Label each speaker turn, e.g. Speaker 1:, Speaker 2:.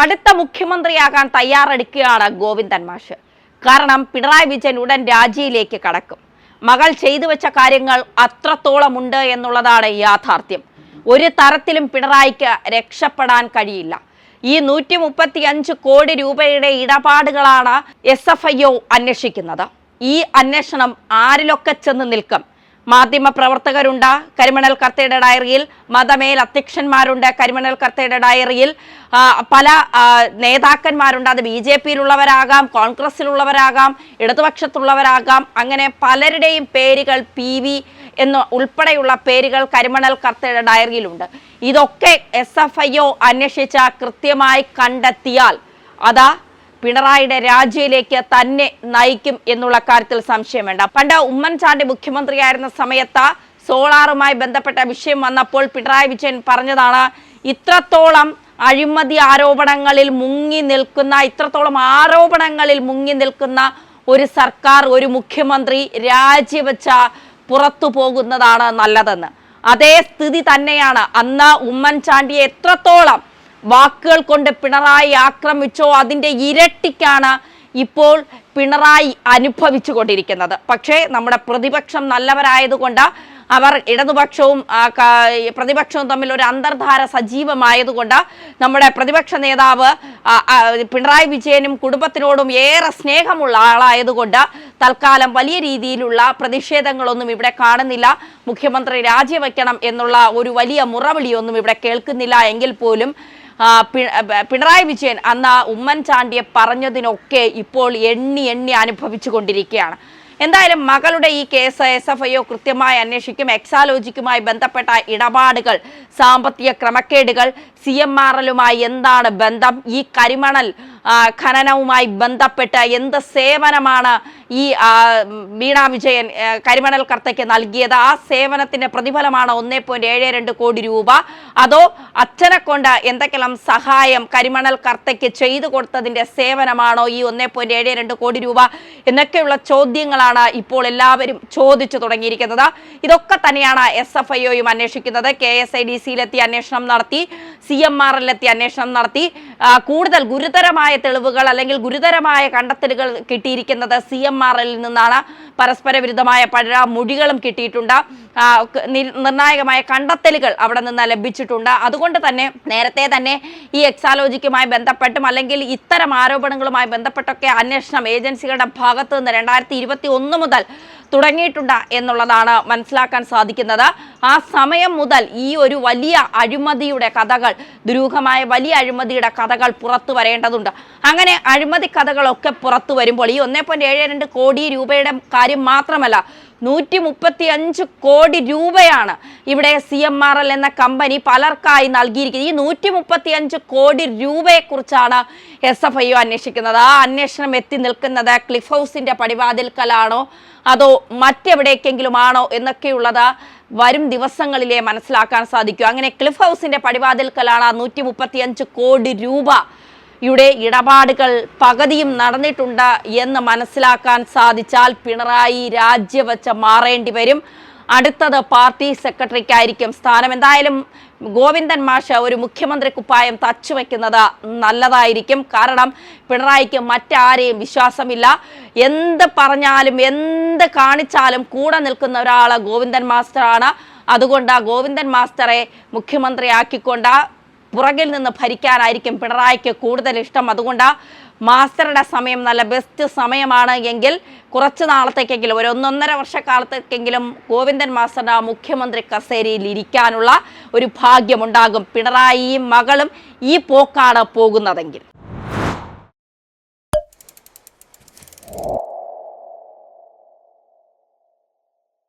Speaker 1: അടുത്ത മുഖ്യമന്ത്രിയാകാൻ തയ്യാറെടുക്കുകയാണ് ഗോവിന്ദൻ മാഷ്. കാരണം പിണറായി വിജയൻ ഉടൻ രാജിയിലേക്ക് കടക്കും. മകൾ ചെയ്തു വെച്ച കാര്യങ്ങൾ അത്രത്തോളം ഉണ്ട് എന്നുള്ളതാണ് യാഥാർത്ഥ്യം. ഒരു തരത്തിലും പിണറായിക്ക് രക്ഷപ്പെടാൻ കഴിയില്ല. ഈ 135 കോടി രൂപയുടെ ഇടപാടുകളാണ് SFIO അന്വേഷിക്കുന്നത്. ഈ അന്വേഷണം ആരിലൊക്കെ ചെന്ന് നിൽക്കും? മാധ്യമ പ്രവർത്തകരുണ്ട് കരിമണൽ കർത്തയുടെ ഡയറിയിൽ, മതമേൽ അധ്യക്ഷന്മാരുണ്ട് കരിമണൽ കർത്തയുടെ ഡയറിയിൽ, പല നേതാക്കന്മാരുണ്ട്. അത് BJPയിലുള്ളവരാകാം, കോൺഗ്രസിലുള്ളവരാകാം, ഇടതുപക്ഷത്തുള്ളവരാകാം. അങ്ങനെ പലരുടെയും പേരുകൾ PV എന്ന് ഉൾപ്പെടെയുള്ള പേരുകൾ കരിമണൽ കർത്തയുടെ ഡയറിയിലുണ്ട്. ഇതൊക്കെ SFIO അന്വേഷിച്ച കൃത്യമായി കണ്ടെത്തിയാൽ അതാ പിണറായിയുടെ രാജിയിലേക്ക് തന്നെ നയിക്കും എന്നുള്ള കാര്യത്തിൽ സംശയം വേണ്ട. പണ്ട് ഉമ്മൻചാണ്ടി മുഖ്യമന്ത്രിയായിരുന്ന സമയത്ത് സോളാറുമായി ബന്ധപ്പെട്ട വിഷയം വന്നപ്പോൾ പിണറായി വിജയൻ പറഞ്ഞതാണ്, ഇത്രത്തോളം അഴിമതി ആരോപണങ്ങളിൽ മുങ്ങി നിൽക്കുന്ന ഒരു സർക്കാർ, ഒരു മുഖ്യമന്ത്രി രാജിവെച്ച പുറത്തു പോകുന്നതാണ് നല്ലതെന്ന്. അതേ സ്ഥിതി തന്നെയാണ് അന്ന് ഉമ്മൻചാണ്ടിയെ എത്രത്തോളം വാക്കുകൾ കൊണ്ട് പിണറായി ആക്രമിച്ചോ അതിൻ്റെ ഇരട്ടിക്കാണ് ഇപ്പോൾ പിണറായി അനുഭവിച്ചു കൊണ്ടിരിക്കുന്നത്. പക്ഷേ നമ്മുടെ പ്രതിപക്ഷം നല്ലവരായതുകൊണ്ട് അവർ ഇടതുപക്ഷവും പ്രതിപക്ഷവും തമ്മിൽ ഒരു അന്തർധാര സജീവമായതുകൊണ്ട് നമ്മുടെ പ്രതിപക്ഷ നേതാവ് പിണറായി വിജയനും കുടുംബത്തിനോടും ഏറെ സ്നേഹമുള്ള ആളായതുകൊണ്ട് തൽക്കാലം വലിയ രീതിയിലുള്ള പ്രതിഷേധങ്ങളൊന്നും ഇവിടെ കാണുന്നില്ല. മുഖ്യമന്ത്രി രാജിവെക്കണം എന്നുള്ള ഒരു വലിയ മുറവിളിയൊന്നും ഇവിടെ കേൾക്കുന്നില്ല. എങ്കിൽ പോലും പിണറായി വിജയൻ അന്ന് ഉമ്മൻചാണ്ടിയെ പറഞ്ഞതിനൊക്കെ ഇപ്പോൾ എണ്ണി അനുഭവിച്ചു കൊണ്ടിരിക്കുകയാണ്. എന്തായാലും മകളുടെ ഈ കേസ് SFIO കൃത്യമായി അന്വേഷിക്കും. എക്സാലോജിക്കുമായി ബന്ധപ്പെട്ട ഇടപാടുകൾ, സാമ്പത്തിക ക്രമക്കേടുകൾ, CMRLുമായി എന്താണ് ബന്ധം, ഈ കരിമണൽ ഖനനവുമായി ബന്ധപ്പെട്ട് എന്ത് സേവനമാണ് ഈ വീണ വിജയൻ കരിമണൽ കർത്തയ്ക്ക് നൽകിയത്, ആ സേവനത്തിന്റെ പ്രതിഫലമാണ് 1.72 കോടി രൂപ, അതോ അച്ഛനെ കൊണ്ട് എന്തെങ്കിലും സഹായം കരിമണൽ കർത്തയ്ക്ക് ചെയ്തു കൊടുത്തതിന്റെ സേവനമാണോ ഈ 1.72 കോടി രൂപ എന്നൊക്കെയുള്ള ചോദ്യങ്ങളാണ് ഇപ്പോൾ എല്ലാവരും ചോദിച്ചു തുടങ്ങിയിരിക്കുന്നത്. ഇതൊക്കെ തന്നെയാണ് SFIOയും അന്വേഷിക്കുന്നത്. KSIDCയിലെത്തി അന്വേഷണം നടത്തി, CMRLെത്തി അന്വേഷണം നടത്തി. കൂടുതൽ ഗുരുതരമായ തെളിവുകൾ അല്ലെങ്കിൽ ഗുരുതരമായ കണ്ടെത്തലുകൾ കിട്ടിയിരിക്കുന്നത് CMRLിൽ നിന്നാണ്. പരസ്പര വിരുദ്ധമായ പല മൊഴികളും കിട്ടിയിട്ടുണ്ട്. നിർണായകമായ കണ്ടെത്തലുകൾ അവിടെ നിന്ന് ലഭിച്ചിട്ടുണ്ട്. അതുകൊണ്ട് തന്നെ നേരത്തെ തന്നെ ഈ എക്സാലോജിക്കുമായി ബന്ധപ്പെട്ടും അല്ലെങ്കിൽ ഇത്തരം ആരോപണങ്ങളുമായി ബന്ധപ്പെട്ടൊക്കെ അന്വേഷണം ഏജൻസികളുടെ ഭാഗത്ത് നിന്ന് 2021 മുതൽ തുടങ്ങിയിട്ടുണ്ട് എന്നുള്ളതാണ് മനസ്സിലാക്കാൻ സാധിക്കുന്നത്. ആ സമയം മുതൽ ഈ ഒരു വലിയ അഴിമതിയുടെ കഥകൾ, ദുരൂഹമായ വലിയ അഴിമതിയുടെ കഥകൾ പുറത്തു വരേണ്ടതുണ്ട്. അങ്ങനെ അഴിമതി കഥകളൊക്കെ പുറത്തു വരുമ്പോൾ ഈ 1.72 കോടി രൂപയുടെ കാര്യം മാത്രമല്ല, 135 കോടി രൂപയാണ് ഇവിടെ CMRL എന്ന കമ്പനി പലർക്കായി നൽകിയിരിക്കുന്നത്. ഈ 135 കോടി രൂപയെക്കുറിച്ചാണ് SFIO അന്വേഷിക്കുന്നത്. ആ അന്വേഷണം എത്തി നിൽക്കുന്നത് ക്ലിഫ് ഹൗസിന്റെ പടിവാതിൽക്കലാണോ അതോ മറ്റെവിടേക്കെങ്കിലും ആണോ എന്നൊക്കെയുള്ളത് വരും ദിവസങ്ങളിലേ മനസ്സിലാക്കാൻ സാധിക്കും. അങ്ങനെ ക്ലിഫ് ഹൗസിന്റെ പടിവാതിൽക്കലാണ് 135 കോടി രൂപ യുടെ ഇടപാടുകൾ പകുതിയും നടന്നിട്ടുണ്ട് എന്ന് മനസ്സിലാക്കാൻ സാധിച്ചാൽ പിണറായി രാജിവെച്ച് മാറേണ്ടി വരും. അടുത്തത് പാർട്ടി സെക്രട്ടറിക്കായിരിക്കും സ്ഥാനം. എന്തായാലും ഗോവിന്ദൻ മാഷ് ഒരു മുഖ്യമന്ത്രി കുപ്പായം തച്ചുവെക്കുന്നത് നല്ലതായിരിക്കും. കാരണം പിണറായിക്ക് മറ്റാരെയും വിശ്വാസമില്ല. എന്ത് പറഞ്ഞാലും എന്ത് കാണിച്ചാലും കൂടെ നിൽക്കുന്ന ഒരാൾ ഗോവിന്ദൻ മാസ്റ്ററാണ്. അതുകൊണ്ട് ഗോവിന്ദൻ മാസ്റ്ററെ മുഖ്യമന്ത്രിയാക്കിക്കൊണ്ട് പുറകിൽ നിന്ന് ഭരിക്കാനായിരിക്കും പിണറായിക്ക് കൂടുതൽ ഇഷ്ടം. അതുകൊണ്ട് മാസ്റ്ററുടെ സമയം നല്ല ബെസ്റ്റ് സമയമാണ് എങ്കിൽ കുറച്ച് നാളത്തേക്കെങ്കിലും, ഒരു 1.5 വർഷക്കാലത്തേക്കെങ്കിലും ഗോവിന്ദൻ മാസ്റ്ററുടെ മുഖ്യമന്ത്രി കസേരയിൽ ഇരിക്കാനുള്ള ഒരു ഭാഗ്യമുണ്ടാകും. പിണറായിയും മകളും ഈ പോക്കാണ് പോകുന്നതെങ്കിൽ.